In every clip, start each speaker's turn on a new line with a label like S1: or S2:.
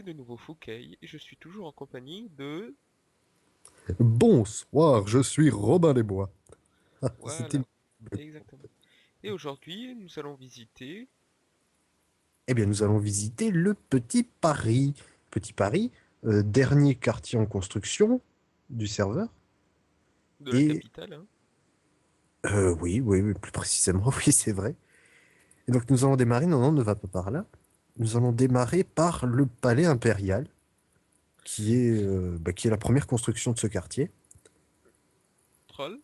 S1: de nouveau Fouquet et je suis toujours en compagnie de...
S2: Bonsoir, je suis Robin des Bois. C'était
S1: Voilà,
S2: une...
S1: exactement. Et aujourd'hui, nous allons visiter
S2: Eh bien, nous allons visiter le Petit Paris. Petit Paris, dernier quartier en construction du serveur.
S1: de la
S2: Et
S1: capitale, hein.
S2: oui, plus précisément, oui, c'est vrai. Et donc, nous allons démarrer. Non, non, ne va pas par là. Nous allons démarrer par le Palais Impérial, qui est la première construction de ce quartier.
S1: Troll.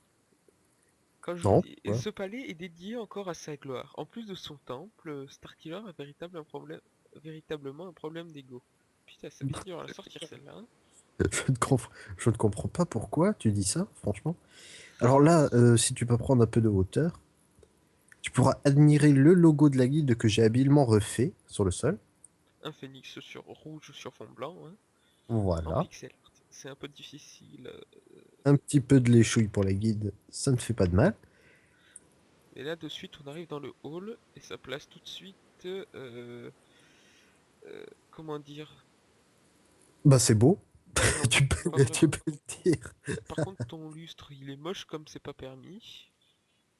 S1: Quand je vous
S2: Non,
S1: dis, et
S2: voilà.
S1: ce palais est dédié encore à sa gloire. En plus de son temple, Starkiller a véritablement un problème d'ego. Putain, ça va être dur à la sortir celle-là, hein.
S2: Je ne comprends, je ne comprends pas pourquoi tu dis ça, franchement. Alors là, si tu peux prendre un peu de hauteur. Tu pourras admirer le logo de la guilde que j'ai habilement refait sur le sol.
S1: Un phénix sur rouge sur fond blanc, hein, en
S2: Voilà.
S1: pixel art. C'est un peu difficile.
S2: Un petit peu de léchouille pour la guilde, ça ne fait pas de mal.
S1: Et là, de suite, on arrive dans le hall et ça place tout de suite... comment dire?
S2: Bah c'est beau,
S1: Non,
S2: tu
S1: pas
S2: peux, tu
S1: vraiment.
S2: peux le dire.
S1: Par contre, ton lustre, il est moche comme c'est pas permis.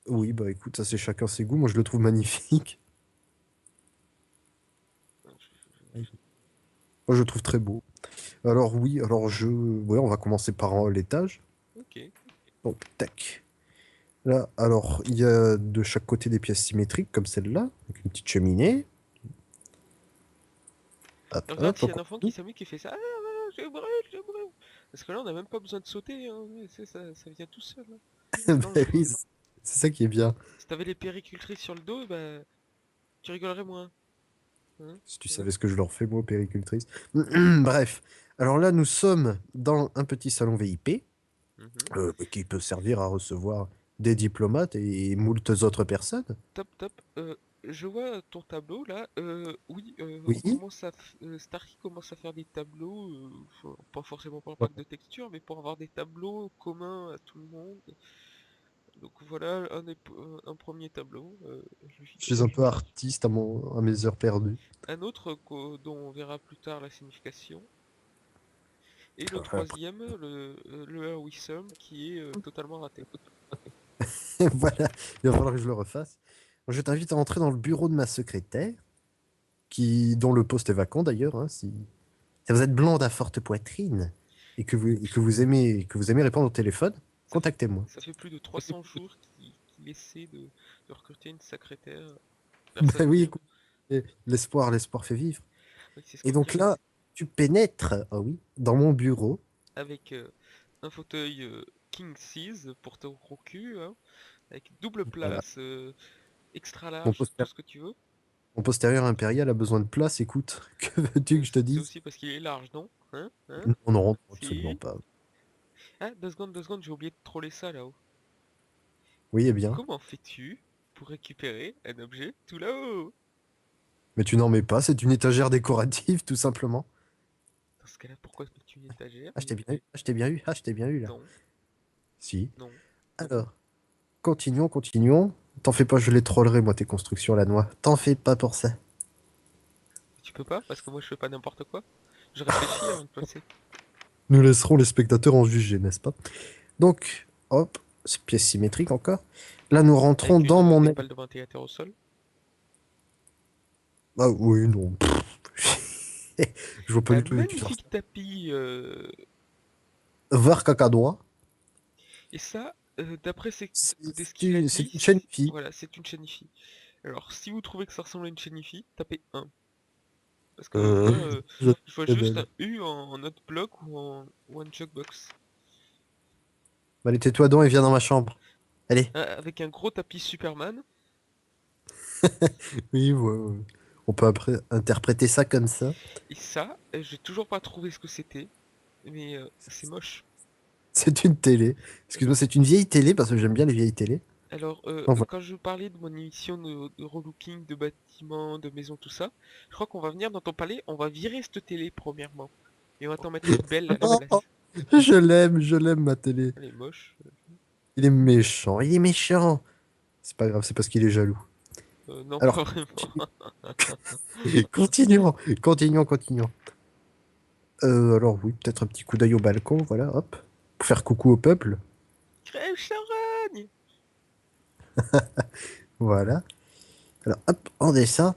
S2: Oui, bah écoute, ça c'est chacun ses goûts. Moi je le trouve magnifique. Moi je le trouve très beau. Alors oui, ouais, on va commencer par l'étage.
S1: Ok.
S2: Donc tac. Là, alors il y a de chaque côté des pièces symétriques comme celle-là, avec une petite cheminée. Hop,
S1: Regarde
S2: hop,
S1: s'il
S2: on
S1: y a un enfant qui
S2: continue.
S1: s'amuse qui fait ça. Ah, voilà, je brûle, je brûle. Parce que là, on n'a même pas besoin de sauter, hein. Ça vient tout seul, hein. C'est
S2: Bah oui,
S1: dangereux.
S2: c'est ça qui est bien.
S1: Si t'avais les péricultrices sur le dos, bah, tu rigolerais moins. Hein,
S2: Si tu
S1: hein.
S2: savais ce que je leur fais, moi, péricultrice. Bref. Alors là, nous sommes dans un petit salon VIP
S1: Mhm.
S2: qui peut servir à recevoir des diplomates et moultes autres personnes.
S1: Top, top. Je vois ton tableau là. Oui, on
S2: Oui.
S1: commence Starkey commence à faire des tableaux, pas forcément pour un pack de textures, mais pour avoir des tableaux communs à tout le monde. Donc voilà un premier tableau. Je lui
S2: Je suis un peu artiste à mes heures perdues.
S1: un autre dont on verra plus tard la signification. Et le
S2: Euh,
S1: troisième, le Are We Some, qui est totalement raté.
S2: Voilà, il va falloir que je le refasse. Je t'invite à entrer dans le bureau de ma secrétaire, dont le poste est vacant d'ailleurs. Hein, si vous êtes blonde à forte poitrine et que vous aimez répondre au téléphone,
S1: Ça fait,
S2: contactez-moi.
S1: ça fait plus de 300 jours qu'il essaie de recruter une secrétaire.
S2: Bah
S1: Personne
S2: oui,
S1: vient.
S2: écoute, l'espoir fait vivre.
S1: Oui, c'est ce
S2: Et
S1: qu'on
S2: donc
S1: dirait.
S2: là, tu pénètres, ah oui, dans mon bureau.
S1: Avec un fauteuil King Size pour ton gros cul, hein, avec double
S2: Voilà.
S1: place, extra
S2: Mon
S1: large, tout
S2: poster-
S1: ce que tu veux.
S2: mon postérieur impérial a besoin de place, écoute. Que veux-tu que je te
S1: C'est
S2: dise?
S1: aussi parce qu'il est large, non? Hein? Hein?
S2: Non, non, absolument
S1: Si?
S2: pas.
S1: Ah, deux secondes, j'ai oublié de troller ça là-haut.
S2: Oui, eh bien.
S1: Comment fais-tu pour récupérer un objet tout là-haut?
S2: Mais tu n'en mets pas, c'est une étagère décorative, tout simplement.
S1: Dans ce cas-là, pourquoi mettre une étagère?
S2: Ah, je t'ai bien eu, ah, je t'ai bien eu, ah, je t'ai bien eu, là.
S1: Non,
S2: Si.
S1: non, non.
S2: Alors, continuons. T'en fais pas, je les trollerai, moi, tes constructions, la noix. T'en fais pas pour ça.
S1: Tu peux pas, parce que moi je fais pas n'importe quoi. Je réfléchis avant de passer.
S2: Nous laisserons les spectateurs en juger, n'est-ce pas? Donc, hop, c'est pièce symétrique encore. Là, nous rentrons
S1: Avec
S2: dans mon...
S1: des pales de ventilateur au sol.
S2: Ah oui, non. Je vois pas
S1: Un
S2: du tout où tu sors
S1: magnifique
S2: ça.
S1: tapis.
S2: Var cacadois.
S1: Et ça, d'après
S2: C'est
S1: ce qu'il a
S2: c'est
S1: dit,
S2: une chaîne fille.
S1: voilà, c'est une chenifi. Alors, si vous trouvez que ça ressemble à une chenifi, tapez 1. Parce que
S2: Euh,
S1: moi,
S2: je
S1: je vois
S2: très
S1: juste
S2: belle.
S1: un U en note bloc ou en jukebox.
S2: Bah, allez, tais-toi donc et viens dans ma chambre. Allez.
S1: Avec un gros tapis Superman.
S2: Oui, ouais, ouais. On peut après interpréter ça comme ça.
S1: Et ça, j'ai toujours pas trouvé ce que c'était. Mais c'est moche.
S2: C'est une télé. Excuse-moi, c'est une vieille télé parce que j'aime bien les vieilles télés.
S1: Alors,
S2: Bon, voilà.
S1: quand je parlais de mon émission de relooking, de bâtiments, de maisons, tout ça, je crois qu'on va venir dans ton palais, on va virer cette télé premièrement. Et on va t'en mettre une belle à la
S2: Oh,
S1: place.
S2: je l'aime ma télé.
S1: Elle est moche.
S2: Il est méchant, il est méchant. C'est pas grave, c'est parce qu'il est jaloux.
S1: Non, pas
S2: Alors,
S1: vraiment.
S2: continuons, continuons. Alors oui, peut-être un petit coup d'œil au balcon, voilà, hop. Pour faire coucou au peuple.
S1: Crève charogne!
S2: Voilà. Alors hop, on descend.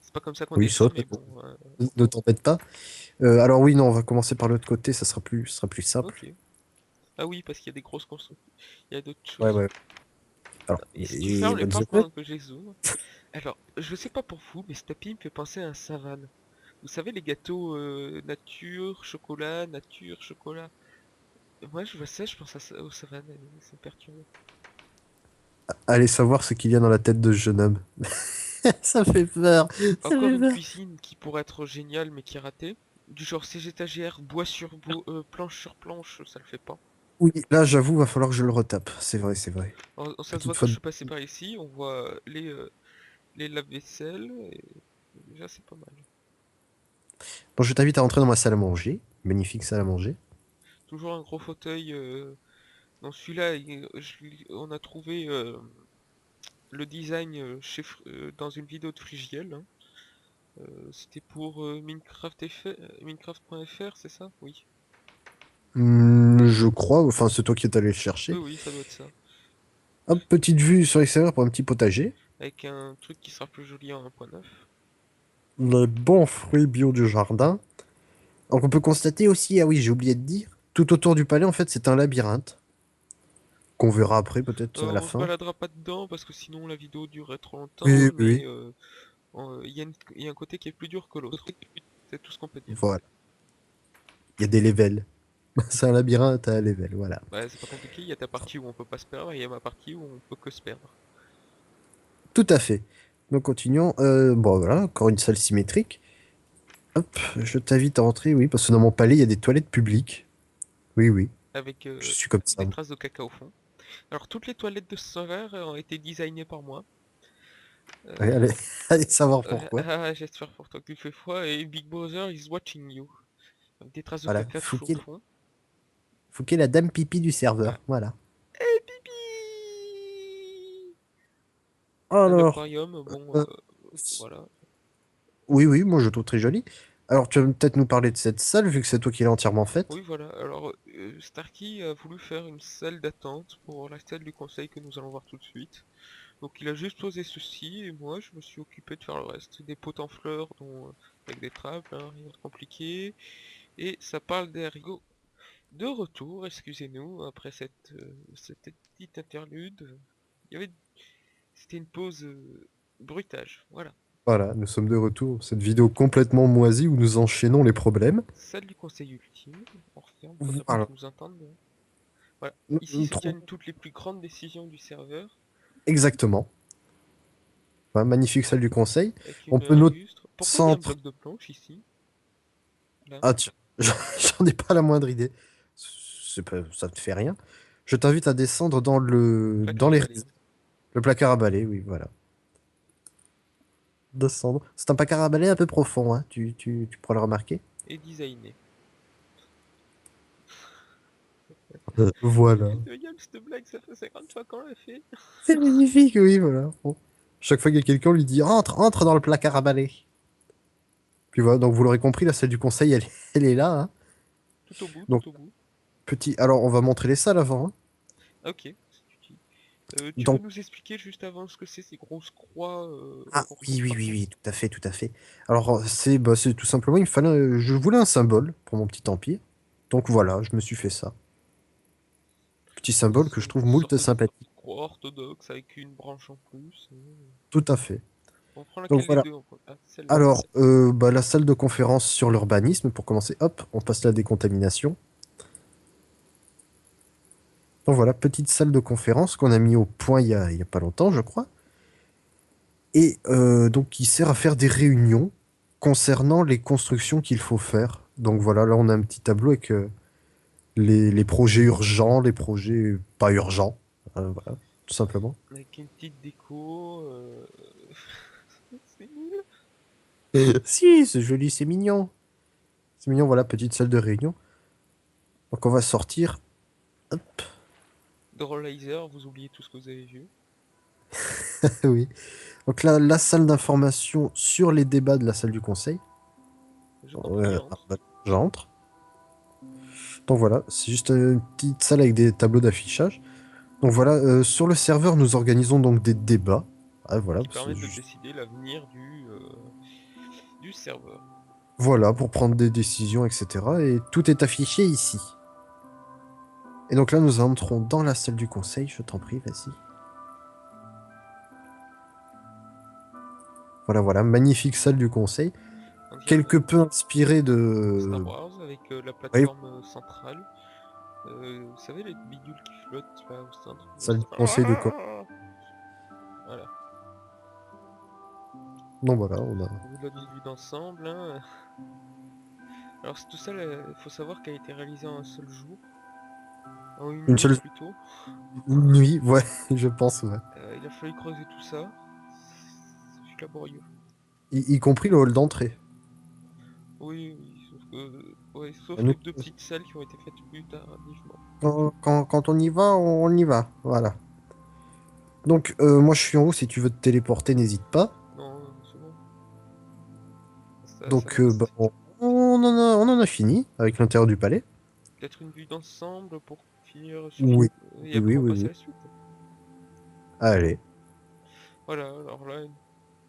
S1: C'est pas comme ça qu'on
S2: Oui, ça,
S1: descend, mais bon.
S2: ne t'embête pas. Alors oui, non, on va commencer par l'autre côté, ça sera plus simple.
S1: Ok. Ah oui, parce qu'il y a des grosses constructions. Il y a d'autres
S2: Ouais,
S1: choses.
S2: ouais. Alors,
S1: Et si tu
S2: et
S1: fermes les
S2: bonne
S1: portes
S2: nouvelle.
S1: pendant que je les ouvre. Alors, je sais pas pour vous, mais ce tapis me fait penser à un savane. Vous savez, les gâteaux nature, chocolat. Moi, je vois ça, je pense à ça, au savane, ça me perturbe.
S2: Allez savoir ce qu'il y a dans la tête de ce jeune homme. Ça fait peur. Ça
S1: Encore
S2: fait
S1: une
S2: peur.
S1: cuisine qui pourrait être géniale, mais qui est ratée. Du genre, ces étagères, bois sur bois, planche sur planche, ça le fait pas.
S2: Oui, là, j'avoue, va falloir que je le retape. C'est vrai, c'est vrai.
S1: Ça se voit
S2: Petite
S1: quand je
S2: faute.
S1: suis passé par ici, on voit les lave-vaisselle, et déjà c'est pas mal.
S2: Bon, je t'invite à entrer dans ma salle à manger. Magnifique salle à manger.
S1: Toujours un gros fauteuil. Dans celui-là, on a trouvé le design dans une vidéo de Frigiel, hein. C'était pour Minecraft.fr, c'est ça? Oui.
S2: Je crois, enfin, c'est toi qui es allé le chercher.
S1: Oui, oui, ça doit être ça.
S2: Hop, petite vue sur l'extérieur pour un petit potager.
S1: Avec un truc qui sera plus joli en 1.9.
S2: Les bons fruits bio du jardin. Donc, on peut constater aussi, ah oui, j'ai oublié de dire, tout autour du palais, en fait, c'est un labyrinthe. Qu'on verra après, peut-être à la
S1: On se
S2: fin.
S1: baladera pas dedans parce que sinon la vidéo durerait trop longtemps,
S2: Oui, oui,
S1: mais
S2: oui.
S1: il y a un côté qui est plus dur que l'autre. C'est tout ce qu'on peut dire.
S2: Voilà. Il y a des levels. C'est un labyrinthe à level, voilà.
S1: Bah, c'est pas compliqué, il y a ta partie où on peut pas se perdre et il y a ma partie où on peut que se perdre.
S2: Tout à fait. Donc, continuons. Bon, voilà, encore une salle symétrique. Hop, je t'invite à entrer, oui, parce que dans mon palais, il y a des toilettes publiques. Oui, oui,
S1: Avec
S2: je suis comme ça.
S1: des traces de caca au fond. Alors toutes les toilettes de ce serveur ont été designées par moi.
S2: Ouais,
S1: Euh,
S2: allez, allez savoir pourquoi.
S1: J'espère pour toi que tu fais froid et Big Brother is watching you. Avec des traces de
S2: Voilà,
S1: caca toujours au fond.
S2: Fouquet la dame pipi du
S1: Ah.
S2: serveur. Voilà.
S1: Et pipi. Un
S2: Alors,
S1: aquarium, bon,
S2: euh,
S1: voilà.
S2: oui, oui, moi je trouve très joli. Alors, tu vas peut-être nous parler de cette salle, vu que c'est toi qui l'as entièrement
S1: Oui,
S2: faite.
S1: voilà. Alors, Starkey a voulu faire une salle d'attente pour la salle du conseil que nous allons voir tout de suite. Donc il a juste posé ceci et moi je me suis occupé de faire le reste. Des potes en fleurs avec des trappes, hein, rien de compliqué. Et ça parle d'Ergo. De retour, excusez-nous, après cette petite interlude. Il y avait... C'était une pause bruitage, voilà.
S2: Voilà, nous sommes de retour. Cette vidéo complètement moisie où nous enchaînons les problèmes.
S1: Salle du conseil ultime. On referme, faudrait pas
S2: Voilà.
S1: qu'ils nous entendent. Mais voilà. Ici
S2: Nous
S1: se
S2: trouvons-
S1: tiennent toutes les plus grandes décisions du serveur.
S2: Exactement. Voilà, magnifique salle du conseil.
S1: Avec
S2: On
S1: un
S2: peut noter
S1: lustre.
S2: au
S1: Pourquoi il y a un
S2: centre.
S1: bloc de planche ici? Là.
S2: Ah, tiens, j'en ai pas la moindre idée. Ça ne fait rien. Je t'invite à descendre dans
S1: Placard à
S2: les
S1: balai.
S2: le placard à balai, oui, voilà. Descendre. C'est un placard à balai un peu profond, hein. Tu pourras le remarquer.
S1: Et designé.
S2: Voilà.
S1: De gueule, cette blague, ça fait 50 fois qu'on l'a fait.
S2: C'est magnifique, oui, voilà. Bon. Chaque fois qu'il y a quelqu'un, on lui dit entre dans le placard à balai. Puis voilà, donc vous l'aurez compris, la salle du conseil, elle est là, hein.
S1: Tout au bout,
S2: Donc,
S1: tout au bout.
S2: petit. Alors, on va montrer les salles avant, hein.
S1: Ok, c'est utile. Tu peux
S2: Donc,
S1: nous expliquer juste avant ce que c'est ces grosses croix
S2: ah
S1: pour
S2: oui,
S1: chaque
S2: oui, oui,
S1: partie?
S2: oui, tout à fait, tout à fait. Alors, c'est tout simplement, je voulais un symbole pour mon petit empire. Donc voilà, je me suis fait ça. Petit symbole que
S1: C'est
S2: je
S1: une
S2: trouve moult
S1: sorte de
S2: sympathique.
S1: croix orthodoxe avec une branche en plus.
S2: Tout à fait.
S1: On prend
S2: Donc
S1: laquelle des
S2: voilà.
S1: deux? Ah, celle-là.
S2: Alors, bah, la salle de conférence sur l'urbanisme, pour commencer, hop, on passe la décontamination. Donc voilà, petite salle de conférence qu'on a mis au point il y a pas longtemps, je crois. Et donc qui sert à faire des réunions concernant les constructions qu'il faut faire. Donc voilà, là on a un petit tableau avec les projets urgents, les projets pas urgents. Voilà, tout simplement.
S1: Avec une petite déco. C'est nul.
S2: Si, c'est joli, c'est mignon. C'est mignon, voilà, petite salle de réunion. Donc on va sortir. Hop,
S1: Drawlizer, vous oubliez tout ce que vous avez vu.
S2: oui. Donc là, la salle d'information sur les débats de la salle du conseil.
S1: Je t'en prie, entre.
S2: Bah, j'entre. Donc voilà, c'est juste une petite salle avec des tableaux d'affichage. Donc voilà, sur le serveur, nous organisons donc des débats. Ah, voilà,
S1: Qui
S2: c'est
S1: permettent de
S2: juste...
S1: décider l'avenir du serveur.
S2: voilà, pour prendre des décisions, etc. Et tout est affiché ici. Et donc là, nous entrons dans la salle du conseil. Je t'en prie, vas-y. Voilà, voilà, magnifique salle du conseil.
S1: On dirait
S2: Quelque peu inspirée
S1: Star
S2: de...
S1: Wars avec la
S2: Oui,
S1: plateforme centrale. Vous savez les bidules qui flottent là au centre?
S2: salle du conseil de quoi.
S1: Voilà.
S2: Donc voilà, on a
S1: On vous donne une vue d'ensemble, hein. Alors tout ça, il faut savoir qu'elle a été réalisée en un seul jour, en une
S2: une
S1: nuit
S2: seule
S1: plutôt.
S2: nuit, ouais, je pense, ouais.
S1: Il a fallu creuser tout ça. C'est laborieux.
S2: Y compris le hall d'entrée.
S1: Oui, oui, sauf que, ouais,
S2: À
S1: sauf
S2: nous,
S1: les deux petites salles qui ont été faites plus tardivement.
S2: quand on y va, on y va. Voilà. Donc, moi, je suis en haut. Si tu veux te téléporter, n'hésite pas.
S1: Non, c'est bon. Ça
S2: Donc,
S1: va
S2: bah,
S1: assez vite.
S2: on en a fini avec l'intérieur du palais.
S1: Peut-être une vue d'ensemble pour finir sur...
S2: Oui,
S1: Et
S2: oui,
S1: après
S2: oui,
S1: on
S2: oui,
S1: passe à
S2: oui.
S1: la suite.
S2: Allez.
S1: Voilà, alors là,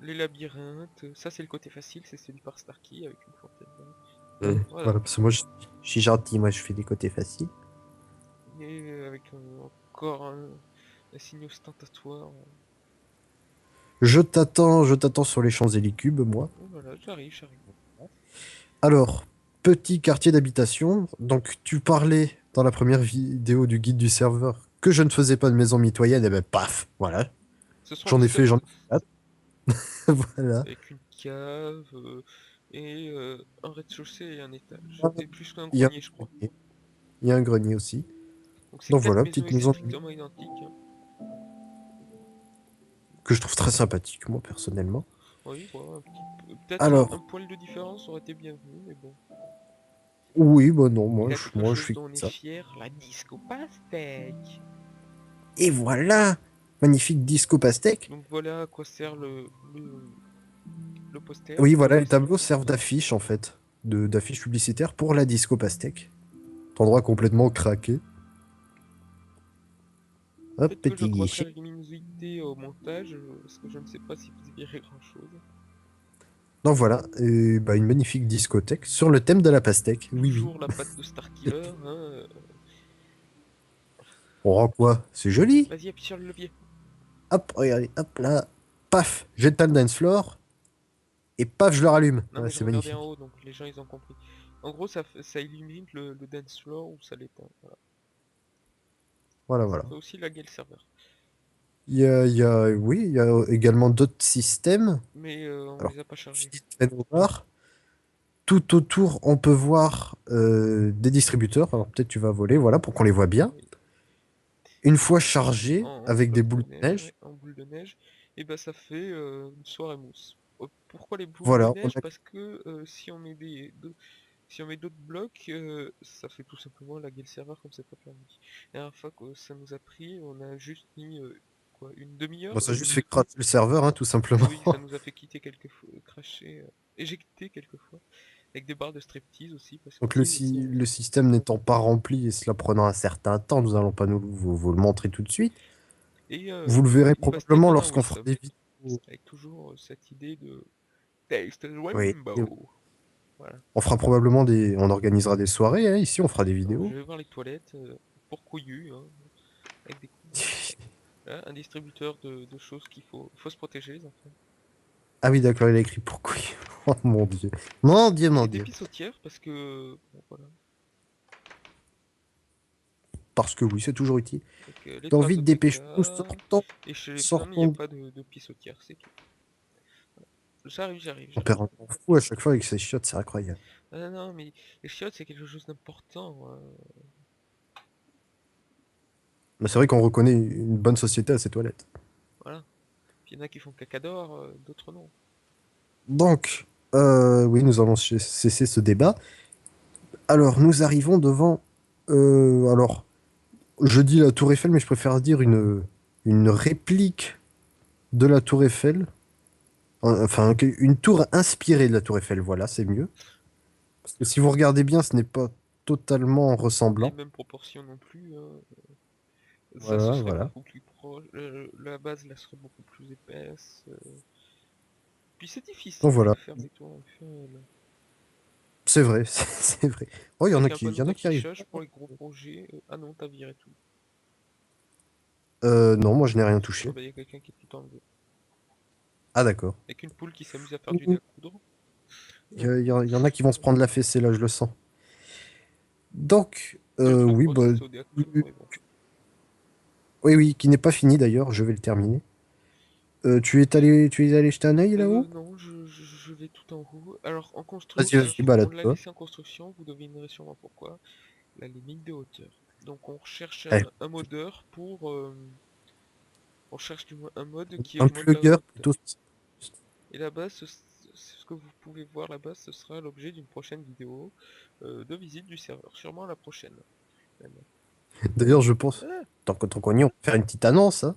S1: les labyrinthes, ça c'est le côté facile, c'est celui par Starkey avec une fontaine. Voilà.
S2: Voilà, parce que moi, je suis gentil. Moi, je fais des côtés faciles.
S1: Et avec encore un signe ostentatoire.
S2: Je t'attends sur les Champs-Élysées, moi.
S1: Voilà, j'arrive.
S2: Alors, petit quartier d'habitation. Donc, tu parlais dans la première vidéo du guide du serveur que je ne faisais pas de maison mitoyenne. Et ben, paf, voilà.
S1: Ce sont
S2: J'en
S1: les
S2: ai fait,
S1: seuls
S2: j'en ai fait quatre. Voilà.
S1: avec une cave et un rez-de-chaussée et un étage. Et plus qu'un
S2: Il y a un
S1: grenier, je crois.
S2: grenier. Il y a un grenier aussi.
S1: Donc c'est
S2: Donc
S1: quatre
S2: voilà,
S1: maisons
S2: petite maison
S1: strictement identiques, hein.
S2: que je trouve très sympathique, moi, personnellement.
S1: Oui, voilà, peut-être un
S2: Alors,
S1: poil de différence aurait été bienvenu, mais bon.
S2: oui, bah non,
S1: Il a quelque
S2: moi, je
S1: chose
S2: suis
S1: dont on
S2: comme
S1: est
S2: ça.
S1: fier, la disco pastèque.
S2: Et voilà! Magnifique disco pastèque.
S1: Donc voilà à quoi sert le poster,
S2: Oui,
S1: le
S2: voilà,
S1: tableau
S2: les tableaux
S1: descriptif.
S2: servent d'affiche, en fait. D'affiche publicitaire pour la disco pastèque. Endroit complètement craqué. Hop,
S1: Peut-être que
S2: petit
S1: j'augmenterai
S2: guichet.
S1: la luminosité au montage, parce que je ne sais pas si vous y verrez grand-chose.
S2: Donc voilà, bah, une magnifique discothèque sur le thème de la pastèque. Oui, oui.
S1: Toujours la patte de Starkiller, hein.
S2: Oh, quoi? C'est joli.
S1: Vas-y, appuie sur le levier.
S2: Hop, regardez, hop là. Paf, j'éteins le dance floor. Et paf, je le rallume.
S1: Non
S2: Ouais,
S1: mais je
S2: c'est
S1: regardais en
S2: magnifique.
S1: haut, donc les gens ils ont compris. En gros, ça illumine le dance floor ou ça l'éteint. Voilà.
S2: Voilà,
S1: Ça
S2: voilà.
S1: fait aussi laguer le serveur.
S2: Oui, il y a également d'autres systèmes.
S1: Mais on
S2: Alors,
S1: les a pas
S2: je
S1: chargés.
S2: dis de noir. Tout autour, on peut voir des distributeurs. Alors peut-être tu vas voler, voilà, pour qu'on les voit bien.
S1: Oui.
S2: Une fois chargés,
S1: En
S2: avec des
S1: bloc de
S2: boules de
S1: neige, ouais,
S2: neige.
S1: en boule de neige. Et ben ça fait une soirée mousse. Pourquoi les boules de
S2: Voilà, on
S1: neige?
S2: a...
S1: Parce que si on met si on met d'autres blocs, ça fait tout simplement laguer le serveur comme c'est pas permis. La dernière fois que ça nous a pris, on a juste mis quoi, une
S2: bon,
S1: demi-heure.
S2: ça a juste fait craquer le serveur, hein, tout simplement.
S1: Oui, ça nous a fait quitter quelques fois, cracher, éjecter quelquefois. Avec des barres de striptease aussi, parce que
S2: Donc
S1: oui, c'est...
S2: le système n'étant pas rempli et cela prenant un certain temps, nous allons pas vous le montrer tout de suite.
S1: Et
S2: Vous le verrez
S1: une pastèque
S2: probablement
S1: en un
S2: lorsqu'on fera
S1: wisdom,
S2: des vidéos.
S1: avec toujours cette idée de Taste the
S2: Oui,
S1: Rainbow. Voilà.
S2: on fera probablement on organisera des soirées, hein, ici, on fera des
S1: Donc,
S2: vidéos.
S1: je vais voir les toilettes pour couillus, hein, avec des couilles. Voilà, un distributeur de choses faut se protéger, les enfants.
S2: Ah oui, d'accord, il a écrit pourquoi. Oh mon Dieu. Mon Dieu, mon
S1: Et des
S2: Dieu.
S1: pissotières, parce que... Bon, voilà.
S2: Parce que oui, c'est toujours utile.
S1: Donc, les
S2: Donc
S1: traces
S2: vite,
S1: de
S2: dépêchons,
S1: caca. Et chez les femmes, il n'y a
S2: sortons.
S1: pas de pissotière, c'est tout.
S2: On
S1: J'arrive.
S2: perd un temps fou à chaque fois avec ces chiottes, c'est incroyable.
S1: Ah non, non, mais les chiottes, c'est quelque chose d'important, hein.
S2: Mais c'est vrai qu'on reconnaît une bonne société à ces toilettes.
S1: Voilà. Puis il y en a qui font caca d'or, d'autres non.
S2: Donc, oui, nous allons cesser ce débat. Alors, nous arrivons devant. Alors, je dis la Tour Eiffel, mais je préfère dire une réplique de la Tour Eiffel. Enfin, une tour inspirée de la Tour Eiffel, voilà, c'est mieux. Parce que si vous regardez bien, ce n'est pas totalement
S1: Les
S2: ressemblant.
S1: mêmes proportions non plus, hein. Ça, ce
S2: Voilà,
S1: serait
S2: voilà.
S1: beaucoup plus proche. La base, là, serait beaucoup plus épaisse. Puis c'est
S2: Donc
S1: difficile
S2: voilà,
S1: de faire des tours Eiffel.
S2: c'est vrai, c'est vrai. Oh,
S1: Avec un
S2: il
S1: panneau
S2: y en a qui arrivent.
S1: d'affichage pour les gros projets. Ah non, t'as viré tout.
S2: Non, moi je n'ai rien
S1: Ah
S2: touché.
S1: bah, y a quelqu'un qui est tout enlevé.
S2: Ah d'accord.
S1: Avec une poule qui s'amuse à faire du nez à coudre.
S2: Il y en a qui vont se prendre la fessée là, je le sens. Donc,
S1: Le truc
S2: oui,
S1: pour
S2: bah,
S1: accéder à coudre, mais bon.
S2: oui, oui, qui n'est pas fini d'ailleurs, je vais le terminer. Tu es allé jeter un œil là-haut?
S1: Non, je vais tout en haut. Alors, en
S2: Vas-y,
S1: construction,
S2: vas-y,
S1: on l'a
S2: balade-toi.
S1: laissé en construction, vous devinerez sûrement pourquoi. La limite de hauteur. Donc, on recherche
S2: Eh,
S1: un modeur pour. On cherche du moins un mode qui
S2: un
S1: augmente la
S2: plugueur
S1: hauteur.
S2: plutôt.
S1: Et là-bas, ce que vous pouvez voir là-bas, ce sera l'objet d'une prochaine vidéo de visite du serveur. Sûrement la prochaine, même.
S2: D'ailleurs, je pense,
S1: Ah,
S2: tant qu'on y est, on peut faire une petite annonce, hein.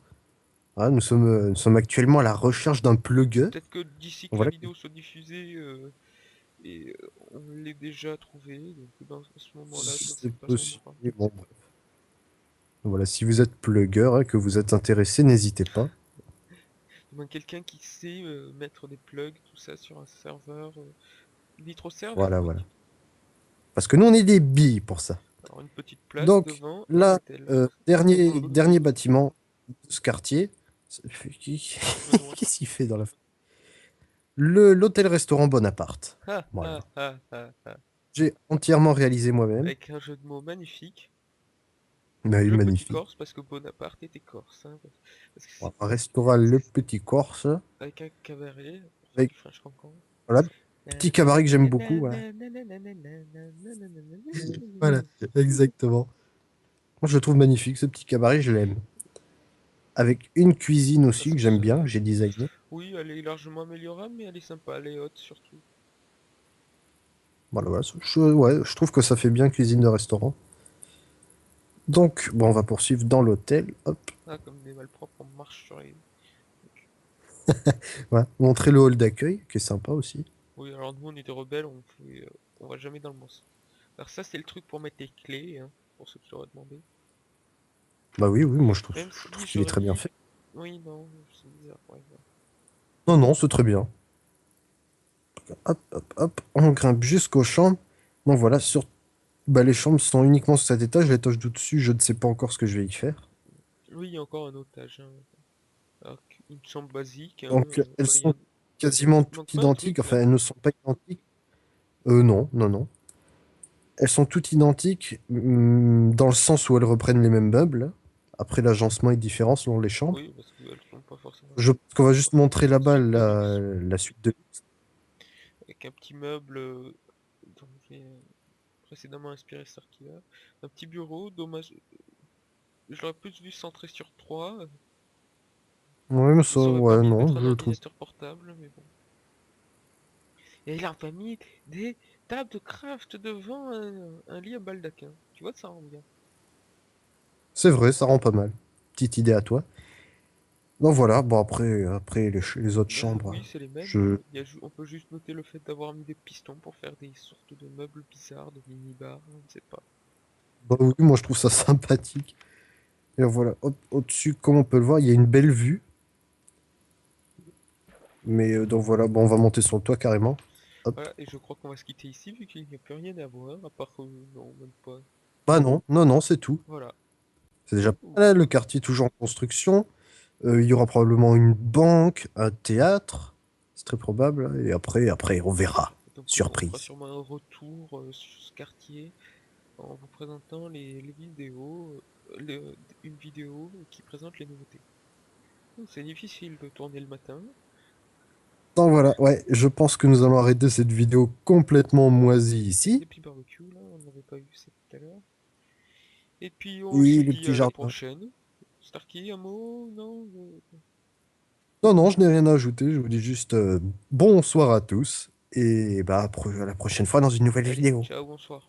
S2: Ah, nous sommes actuellement à la recherche d'un plugueur.
S1: peut-être que d'ici que la
S2: Voilà.
S1: vidéo soit diffusée, on l'ait déjà trouvé. Donc, dans ce moment-là, je ne sais
S2: C'est
S1: pas, ça on
S2: possible.
S1: aura.
S2: Bon, bref. Voilà, si vous êtes plugueur, hein, que vous êtes intéressé, n'hésitez pas.
S1: Du moins, quelqu'un qui sait mettre des plugs, tout ça sur un serveur. Nitroserve,
S2: Voilà,
S1: vous
S2: voilà.
S1: dites.
S2: Parce que nous, on est des billes pour ça.
S1: Alors, une petite place
S2: Donc,
S1: devant un
S2: là,
S1: hôtel.
S2: dernier bâtiment de ce quartier.
S1: Benoît.
S2: Qu'est-ce qu'il fait dans la... L'hôtel-restaurant Bonaparte.
S1: Ha ha
S2: Voilà.
S1: ha ha ha.
S2: J'ai entièrement réalisé moi-même.
S1: Avec un jeu de mots magnifique.
S2: Mais
S1: Le petit
S2: magnifique.
S1: Corse, parce que Bonaparte était Corse, hein, parce que
S2: Un restaurant Le Petit Corse.
S1: avec un cabaret, pour faire
S2: Avec,
S1: du French cancan.
S2: voilà, petit cabaret que j'aime beaucoup. Voilà. Voilà, exactement. Moi, je le trouve magnifique, ce petit cabaret, je l'aime. Avec une cuisine
S1: Ça
S2: aussi que j'aime bien,
S1: serait...
S2: que j'ai designé.
S1: Oui, elle est largement améliorable, mais elle est sympa, elle est haute surtout.
S2: Voilà, voilà. Ouais, je trouve que ça fait bien cuisine de restaurant. Donc, bon, on va poursuivre dans l'hôtel. Hop,
S1: Ah, comme des malpropres, on marche sur les...
S2: voilà. Montrer le hall d'accueil, qui est sympa aussi.
S1: Oui, alors nous on est des rebelles, on va jamais dans le monstre. Alors ça c'est le truc pour mettre les clés, hein, pour ceux qui l'auraient demandé.
S2: Bah oui, oui, moi
S1: Même
S2: je
S1: si
S2: trouve qu'il est
S1: j'aurais
S2: très bien
S1: mis...
S2: fait.
S1: Oui, non, c'est bizarre, ouais, ouais.
S2: Non, non, c'est très bien. Hop, hop, hop, on grimpe jusqu'aux chambres. Donc voilà, bah, les chambres sont uniquement sur cet étage. L'étage du dessus, je ne sais pas encore ce que je vais y faire.
S1: Oui, il y a encore un otage, hein. Alors une chambre basique, hein,
S2: Donc, elles
S1: bah,
S2: sont quasiment
S1: il
S2: toutes
S1: manque pas un
S2: identiques.
S1: truc
S2: Enfin,
S1: là.
S2: elles ne sont pas identiques. Non, non, non. Elles sont toutes identiques dans le sens où elles reprennent les mêmes meubles. Après, l'agencement est différent selon les chambres.
S1: Oui, parce qu'elles sont pas forcément
S2: Je pense qu'on va juste montrer là-bas
S1: suite de luxe.
S2: la suite de...
S1: Avec un petit meuble dont j'ai précédemment inspiré Starkiller. Un petit bureau, dommage. Je l'aurais plus vu centré sur 3.
S2: Ouais, mais ça,
S1: Ils auraient pas
S2: ouais,
S1: mis
S2: non,
S1: mettre un
S2: je le trouve.
S1: ordinateur portable, mais bon. Et là, on a mis des tables de craft devant un lit à baldaquin. Tu vois, ça rend bien.
S2: C'est vrai, ça rend pas mal. Petite idée à toi. Donc voilà, bon après les autres chambres,
S1: Oui, c'est les mêmes, hein.
S2: je...
S1: On peut juste noter le fait d'avoir mis des pistons pour faire des sortes de meubles bizarres, de mini-bars, on ne sait pas.
S2: Bah oui, moi je trouve ça sympathique. Et voilà, hop, au-dessus, comme on peut le voir, il y a une belle vue. Mais donc voilà, bon, on va monter sur le toit carrément. Hop.
S1: Voilà, et je crois qu'on va se quitter ici vu qu'il n'y a plus rien à voir, à part que... Non, même pas.
S2: Bah non, non, non, c'est tout.
S1: Voilà.
S2: C'est déjà pas
S1: Ouh.
S2: mal, le quartier est toujours en construction. Il y aura probablement une banque, un théâtre. C'est très probable. Et après, on verra.
S1: Donc on fera
S2: Surprise.
S1: sûrement un retour sur ce quartier en vous présentant les vidéos, une vidéo qui présente les nouveautés. C'est difficile de tourner le matin.
S2: Donc voilà, ouais, je pense que nous allons arrêter cette vidéo complètement moisie
S1: Des
S2: ici.
S1: petits barbecues là, on n'avait pas vu ça tout à l'heure. Et puis on se
S2: Oui, les
S1: dit
S2: petits
S1: à la
S2: jardins.
S1: prochaine. Starkey, un mot? Non?
S2: Non, non, je n'ai rien à ajouter. Je vous dis juste bonsoir à tous. Et bah, à la prochaine fois dans une nouvelle
S1: Allez,
S2: vidéo.
S1: ciao, bonsoir.